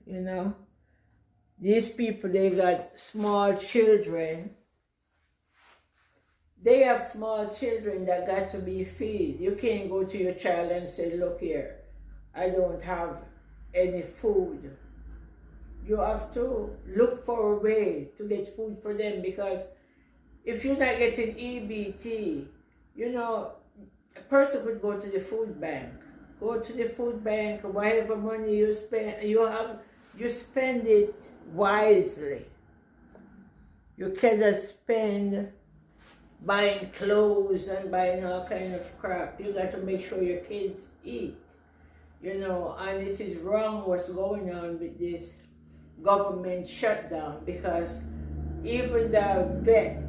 you know. These people, they got small children. They have small children that got to be fed. You can't go to your child and say, look here, I don't have any food. You have to look for a way to get food for them, because if you're not getting EBT, you know, a person could go to the food bank. Go to the food bank, whatever money you spend, you spend it wisely. You cannot spend buying clothes and buying all kind of crap. You got to make sure your kids eat, you know. And it is wrong what's going on with this government shutdown, because even the vet,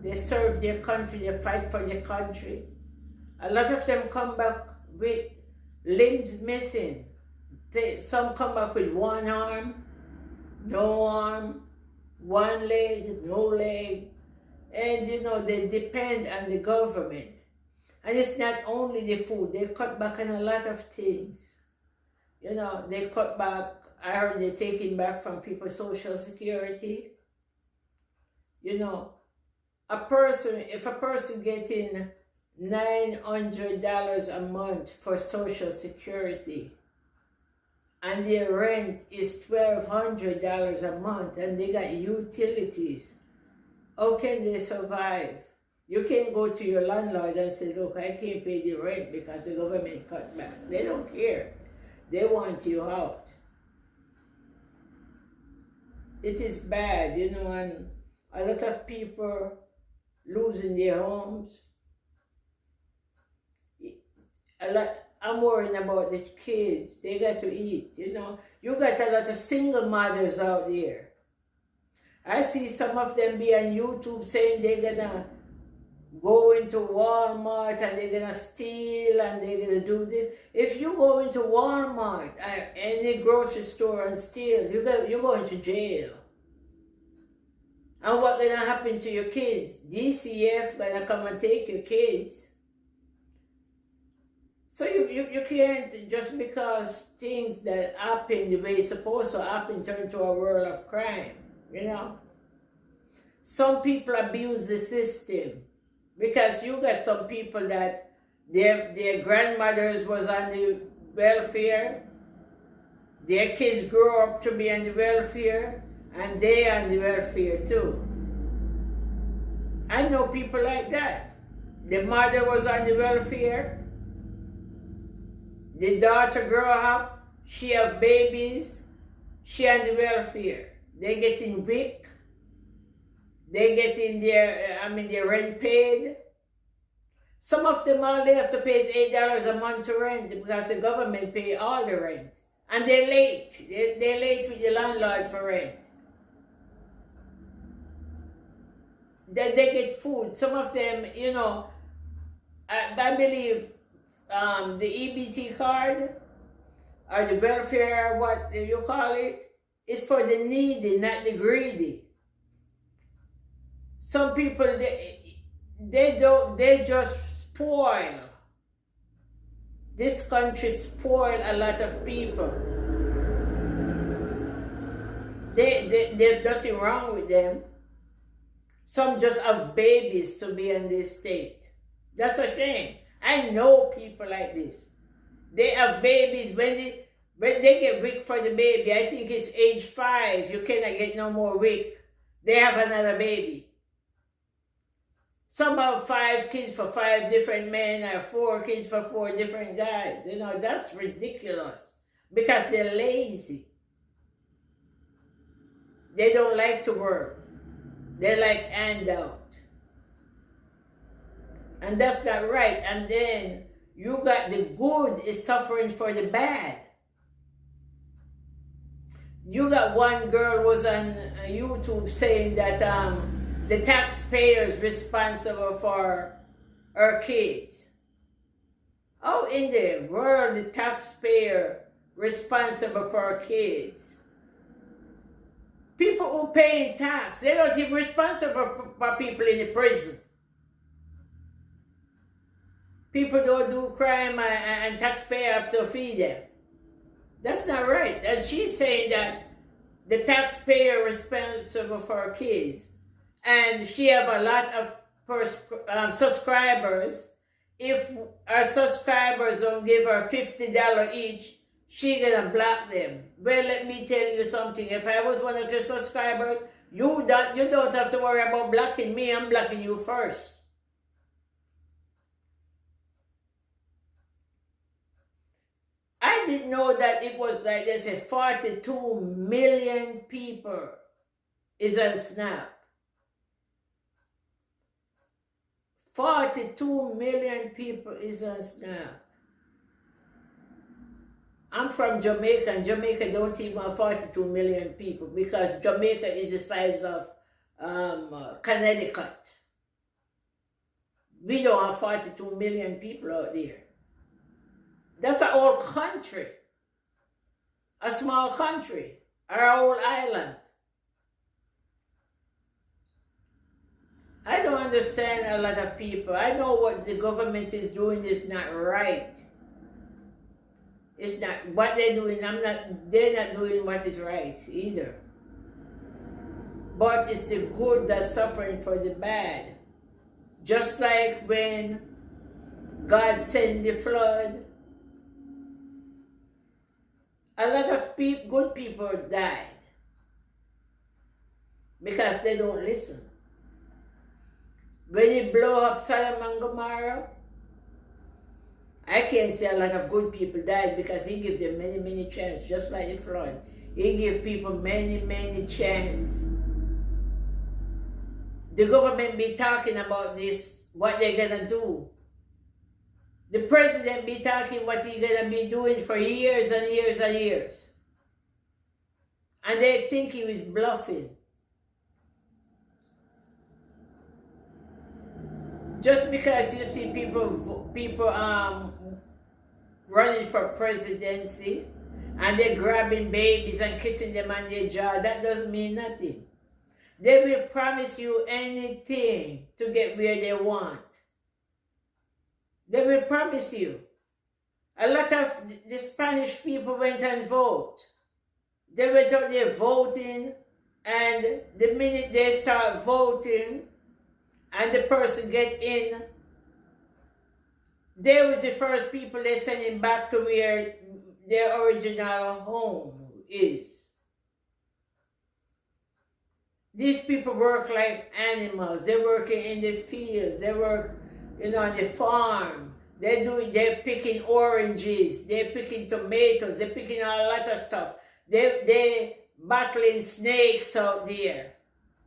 they serve their country, they fight for their country. A lot of them come back with limbs missing. Some come back with one arm, no arm, one leg, no leg. And you know, they depend on the government. And it's not only the food, they cut back on a lot of things. You know, they cut back, I heard they're taking back from people's Social Security. You know, if a person getting $900 a month for Social Security, and their rent is $1,200 a month, and they got utilities, how can they survive? You can't go to your landlord and say, look, I can't pay the rent because the government cut back. They don't care. They want you out. It is bad, you know, and a lot of people losing their homes. I'm worrying about the kids. They got to eat, you know. You got a lot of single mothers out there. I see some of them be on YouTube saying they're gonna go into Walmart and they're gonna steal and they're gonna do this. If you go into Walmart or any grocery store and steal, you're going to jail. And what's gonna happen to your kids? DCF gonna come and take your kids. So you can't, just because things that happen the way it's supposed to happen, turn to a world of crime, you know. Some people abuse the system, because you got some people that their grandmothers was on the welfare, their kids grow up to be on the welfare, and they on the welfare too. I know people like that. The mother was on the welfare, the daughter grow up, she have babies, she on the welfare. They getting WIC, they getting their rent paid. Some of them, all they have to pay is $8 a month to rent, because the government pay all the rent. And they're late. They're late with the landlord for rent. Then they get food. Some of them, you know, I believe the EBT card or the welfare, what you call it, is for the needy, not the greedy. Some people, they just spoil. This country spoil a lot of people. There's nothing wrong with them. Some just have babies to be in this state. That's a shame. I know people like this. They have babies. When they get WIC for the baby, I think it's age 5, you cannot get no more WIC. They have another baby. Some have 5 kids for 5 different men, or 4 kids for 4 different guys. You know, that's ridiculous, because they're lazy. They don't like to work. They like handout. And that's not right. And then you got the good is suffering for the bad. You got one girl was on YouTube saying that the taxpayer is responsible for her kids. How in the world the taxpayer responsible for her kids? People who pay tax, they're not even responsible for people in the prison. People don't do crime and taxpayer have to feed them. That's not right. And she's saying that the taxpayer responsible for her kids, and she have a lot of subscribers. If our subscribers don't give her $50 each, she gonna block them. Well, let me tell you something. If I was one of your subscribers, you don't have to worry about blocking me. I'm blocking you first. I didn't know that it was like they say 42 million people is on Snap. 42 million people is on Snap. I'm from Jamaica, and Jamaica don't even have 42 million people because Jamaica is the size of Connecticut. We don't have 42 million people out there. That's a whole country, a small country, our whole island. I don't understand a lot of people. I know what the government is doing is not right. It's not what they're doing. They're not doing what is right either. But it's the good that's suffering for the bad. Just like when God sent the flood, a lot of good people died because they don't listen. When he blew up Sodom and Gomorrah, I can't say a lot of good people died because he gave them many, many chances, just like the flood. He gave people many, many chances. The government be talking about this, what they're gonna do. The president be talking what he's gonna be doing for years and years and years. And they think he was bluffing. Just because you see people running for presidency and they're grabbing babies and kissing them on their jaw, that doesn't mean nothing. They will promise you anything to get where they want. They will promise you. A lot of the Spanish people went and voted. They went out there voting, and the minute they start voting and the person get in, they were the first people they sending back to where their original home is. These people work like animals. They're working in the fields. They work, on the farm. They're picking oranges. They're picking tomatoes. They're picking a lot of stuff. They're battling snakes out there.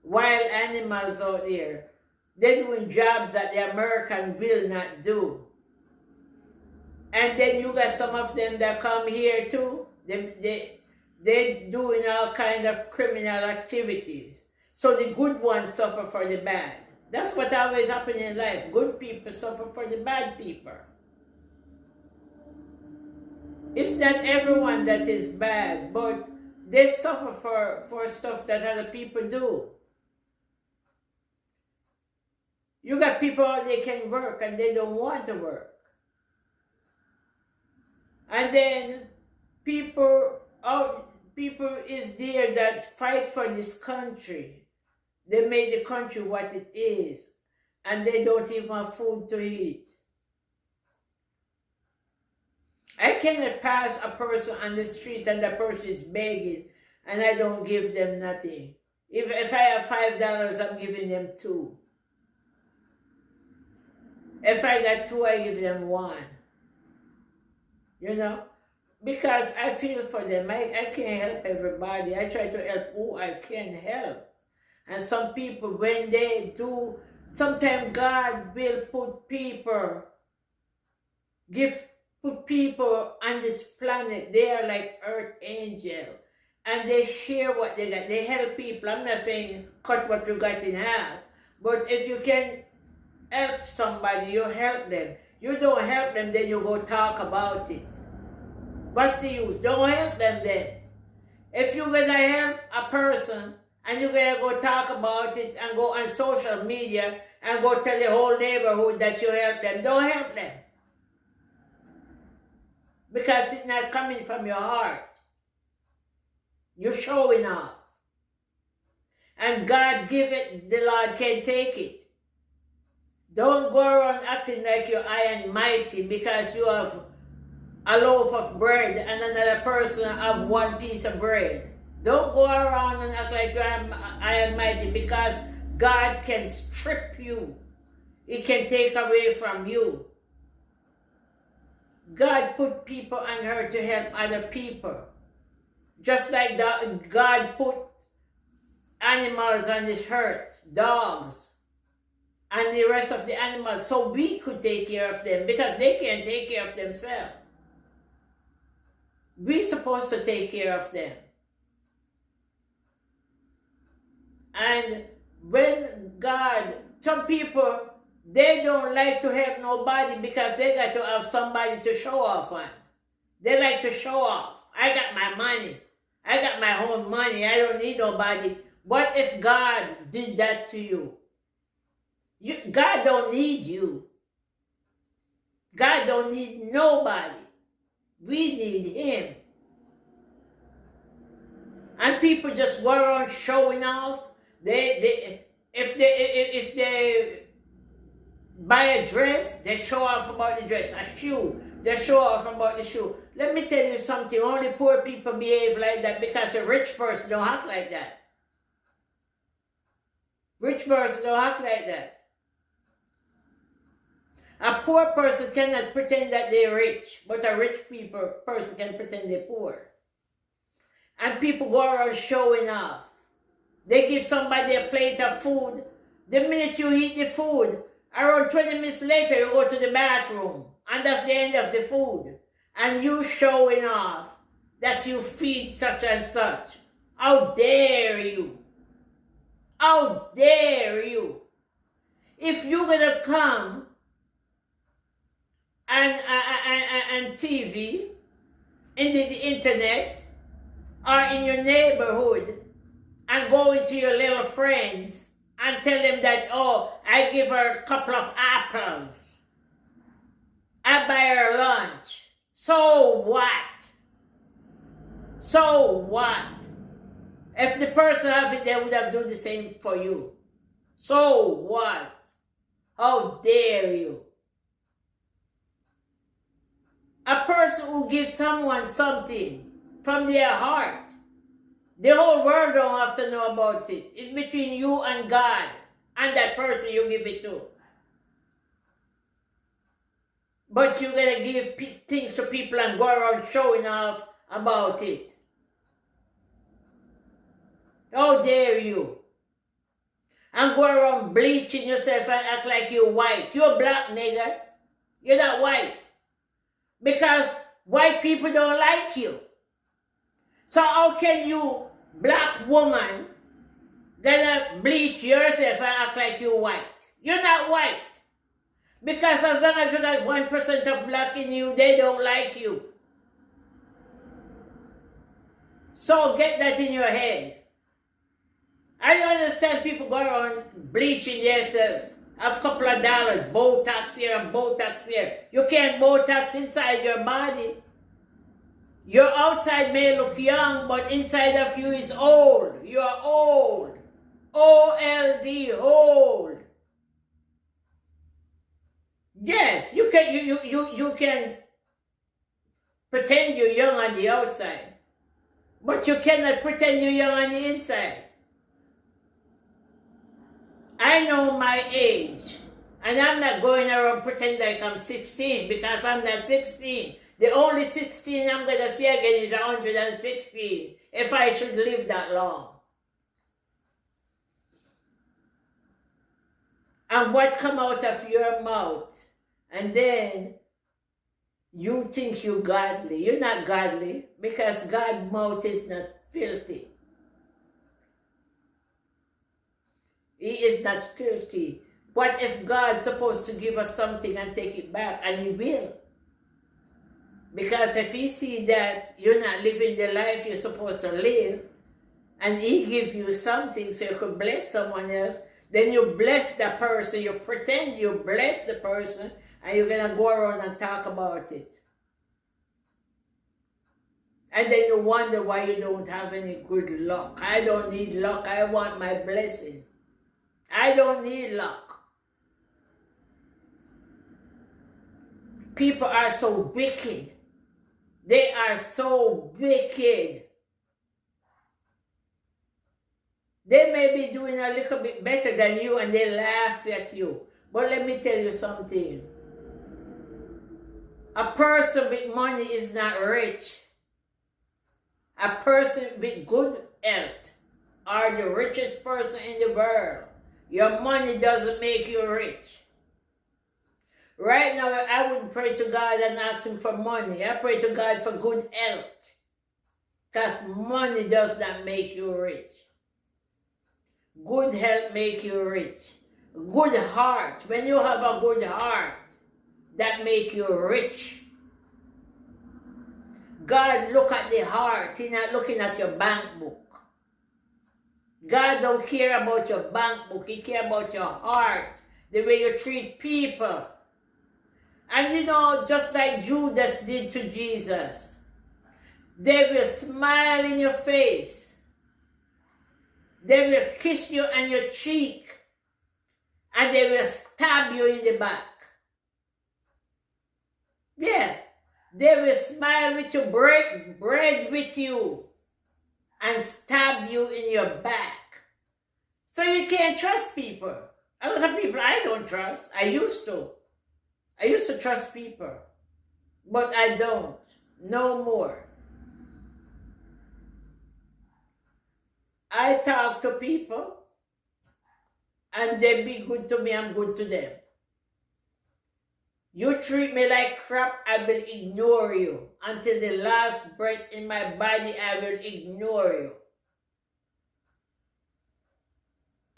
Wild animals out there. They're doing jobs that the American will not do. And then you got some of them that come here too. They're doing all kind of criminal activities. So the good ones suffer for the bad. That's what always happens in life. Good people suffer for the bad people. It's not everyone that is bad, but they suffer for stuff that other people do. You got people out there can work and they don't want to work. And then people is there that fight for this country. They made the country what it is, and they don't even have food to eat. I cannot pass a person on the street and the person is begging and I don't give them nothing. If I have $5, I'm giving them $2. If I got 2, I give them 1. Because I feel for them. I can't help everybody. I try to help who I can help. And some people, when they do, sometimes God will put people on this planet. They are like earth angel. And they share what they got. They help people. I'm not saying cut what you got in half. But if you can help somebody, you help them. You don't help them, then you go talk about it. What's the use? Don't help them then. If you're going to help a person and you're going to go talk about it and go on social media and go tell the whole neighborhood that you help them, don't help them. because it's not coming from your heart. You're showing off. And God give it, the Lord can take it. Don't go around acting like you're high and mighty because you have a loaf of bread and another person have one piece of bread. Don't go around and act like you're high and mighty, because God can strip you. He can take away from you. God put people on earth to help other people. Just like God put animals on this earth, dogs, and the rest of the animals, so we could take care of them, because they can't take care of themselves. We're supposed to take care of them. And when God, some people, they don't like to help nobody because they got to have somebody to show off on. They like to show off. I got my money. I got my own money. I don't need nobody. What if God did that to you? God don't need you. God don't need nobody. We need Him. And people just go around showing off. If they buy a dress, they show off about the dress. A shoe, they show off about the shoe. Let me tell you something. Only poor people behave like that, because a rich person don't act like that. Rich person don't act like that. A poor person cannot pretend that they're rich, but a rich person can pretend they're poor. And people go around showing off. They give somebody a plate of food. The minute you eat the food, around 20 minutes later, you go to the bathroom. And that's the end of the food. And you showing off that you feed such and such. How dare you? How dare you? If you're going to come and TV, in the internet, or in your neighborhood, and go into your little friends and tell them that, oh, I give her a couple of apples, I buy her lunch. So what? So what? If the person have it, they would have done the same for you. So what? How dare you? A person who gives someone something from their heart, the whole world don't have to know about it. It's between you and God and that person you give it to. But you're going to give things to people and go around showing off about it. How dare you? And go around bleaching yourself and act like you're white. You're black, nigger. You're not white. Because white people don't like you. So how can you, black woman, gonna bleach yourself and act like you're white? You're not white. Because as long as you got 1% of black in you, they don't like you. So get that in your head. I don't understand people go around bleaching themselves. Have a couple of dollars, Botox here and Botox there. You can't Botox inside your body. Your outside may look young, but inside of you is old. You are old. O-L-D, old. Yes, you can pretend you're young on the outside, but you cannot pretend you're young on the inside. I know my age, and I'm not going around pretending like I'm 16, because I'm not 16. The only 16 I'm going to see again is 116, if I should live that long. And what come out of your mouth, and then you think you're godly. You're not godly, because God's mouth is not filthy. He is not filthy. What if God's supposed to give us something and take it back? And He will. Because if He see that you're not living the life you're supposed to live, and He give you something so you could bless someone else, then you bless that person, you pretend you bless the person, and you're going to go around and talk about it. And then you wonder why you don't have any good luck. I don't need luck. I want my blessing. I don't need luck. People are so wicked. They are so wicked. They may be doing a little bit better than you and they laugh at you. But let me tell you something. A person with money is not rich. A person with good health are the richest person in the world. Your money doesn't make you rich. Right now, I wouldn't pray to God and ask him for money. I pray to God for good health. Because money does not make you rich. Good health make you rich. Good heart. When you have a good heart, that make you rich. God look at the heart. He's not looking at your bank book. God don't care about your bank book. He care about your heart. The way you treat people. And you know, just like Judas did to Jesus, they will smile in your face. They will kiss you on your cheek. And they will stab you in the back. Yeah. They will smile with you, break bread with you, and stab you in your back. So you can't trust people. A lot of people I don't trust. I used to. I used to trust people. But I don't. No more. I talk to people, and they be good to me, I'm good to them. You treat me like crap, I will ignore you. Until the last breath in my body, I will ignore you.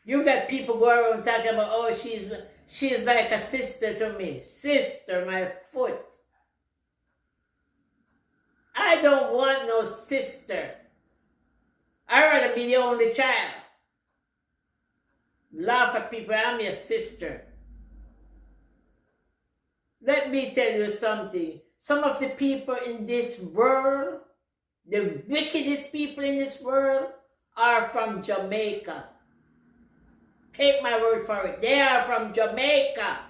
You got people go around talking about, oh, she's like a sister to me. Sister, my foot. I don't want no sister. I'd rather be the only child. Laugh at people, I'm your sister. Let me tell you something. Some of the people in this world, the wickedest people in this world, are from Jamaica. Take my word for it. They are from Jamaica.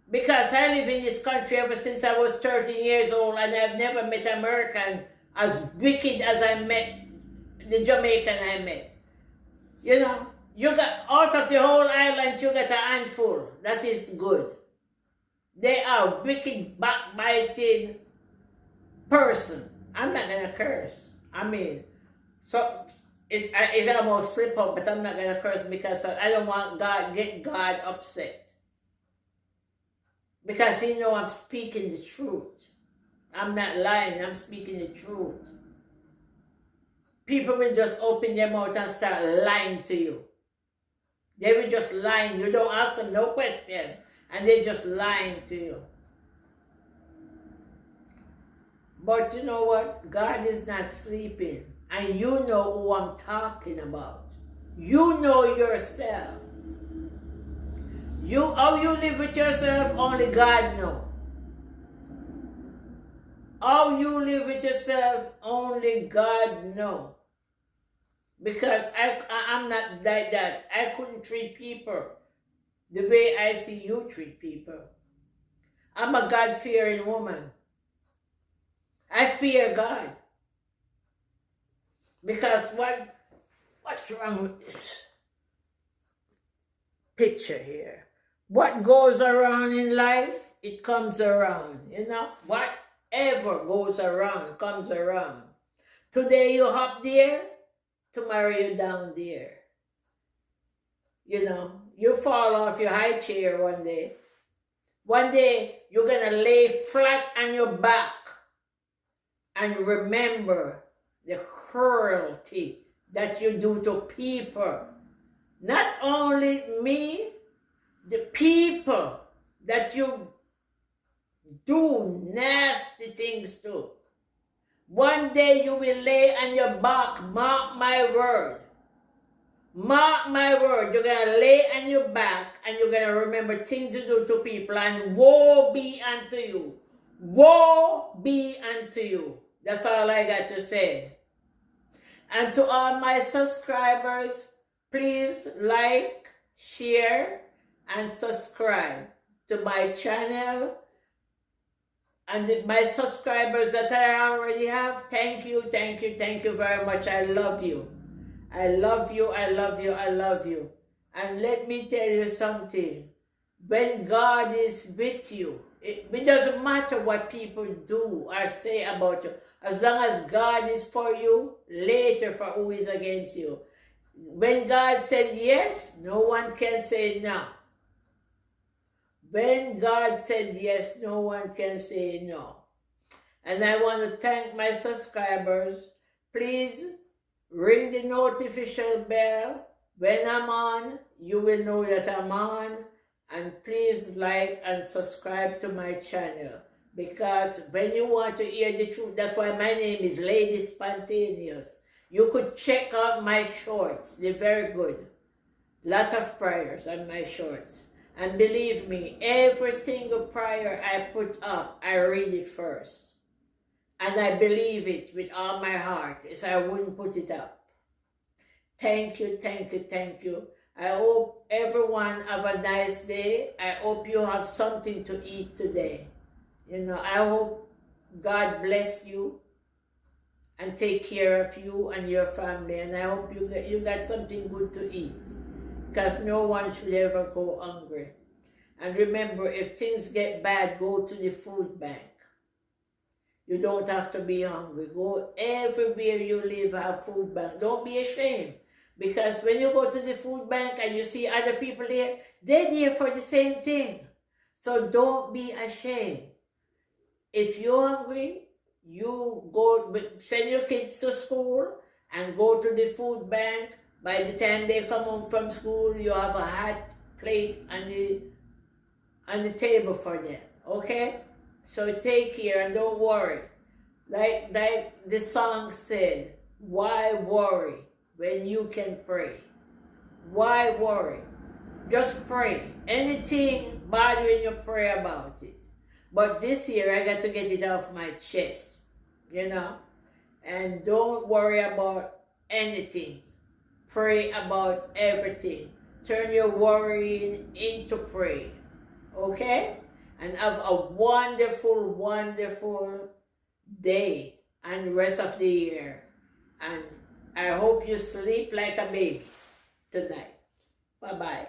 Because I live in this country ever since I was 13 years old, and I've never met an American as wicked as I met the Jamaican I met. You know, you got, out of the whole island, you got a handful. That is good. They are wicked, backbiting person. I'm not going to curse. I mean, so it almost slip up, but I'm not going to curse because I don't want get God upset. Because he know I'm speaking the truth. I'm not lying, I'm speaking the truth. People will just open their mouth and start lying to you. They will just lying. You don't ask them no question. And they're just lying to you. But you know what? God is not sleeping. And you know who I'm talking about. You know yourself. How you live with yourself, only God knows. How you live with yourself, only God knows. Because I'm not like that. I couldn't treat people the way I see you treat people. I'm a God-fearing woman. I fear God. Because what's wrong with this picture here? What goes around in life, it comes around. You know, whatever goes around, comes around. Today you're up there, tomorrow you're down there. You know, you fall off your high chair one day. One day, you're going to lay flat on your back and remember the cruelty that you do to people. Not only me, the people that you do nasty things to. One day you will lay on your back, mark my word. Mark my word, you're going to lay on your back and you're going to remember things you do to people, and woe be unto you. Woe be unto you. That's all I got to say. And to all my subscribers, please like, share, and subscribe to my channel. And my subscribers that I already have, thank you, thank you, thank you very much. I love you. I love you, I love you, I love you. And let me tell you something. When God is with you, it doesn't matter what people do or say about you. As long as God is for you, later for who is against you. When God said yes, no one can say no. When God said yes, no one can say no. And I want to thank my subscribers. Please ring the notification bell. When I'm on, you will know that I'm on. And please like and subscribe to my channel. Because when you want to hear the truth, that's why my name is Lady Spontaneous. You could check out my shorts. They're very good. Lot of prayers on my shorts. And believe me, every single prayer I put up, I read it first. And I believe it with all my heart, as I wouldn't put it up. Thank you, thank you, thank you. I hope everyone have a nice day. I hope you have something to eat today. You know, I hope God bless you and take care of you and your family. And I hope you got something good to eat. Because no one should ever go hungry. And remember, if things get bad, go to the food bank. You don't have to be hungry. Go everywhere you live, have food bank. Don't be ashamed. Because when you go to the food bank and you see other people there, they're there for the same thing. So don't be ashamed. If you're hungry, you go, send your kids to school and go to the food bank. By the time they come home from school, you have a hot plate on the table for them, okay? So take care and don't worry. Like the song said, why worry when you can pray? Why worry? Just pray. Anything bothering you, pray about it. But this year, I got to get it off my chest, you know? And don't worry about anything. Pray about everything. Turn your worrying into prayer. Okay? And have a wonderful, wonderful day and rest of the year. And I hope you sleep like a baby tonight. Bye-bye.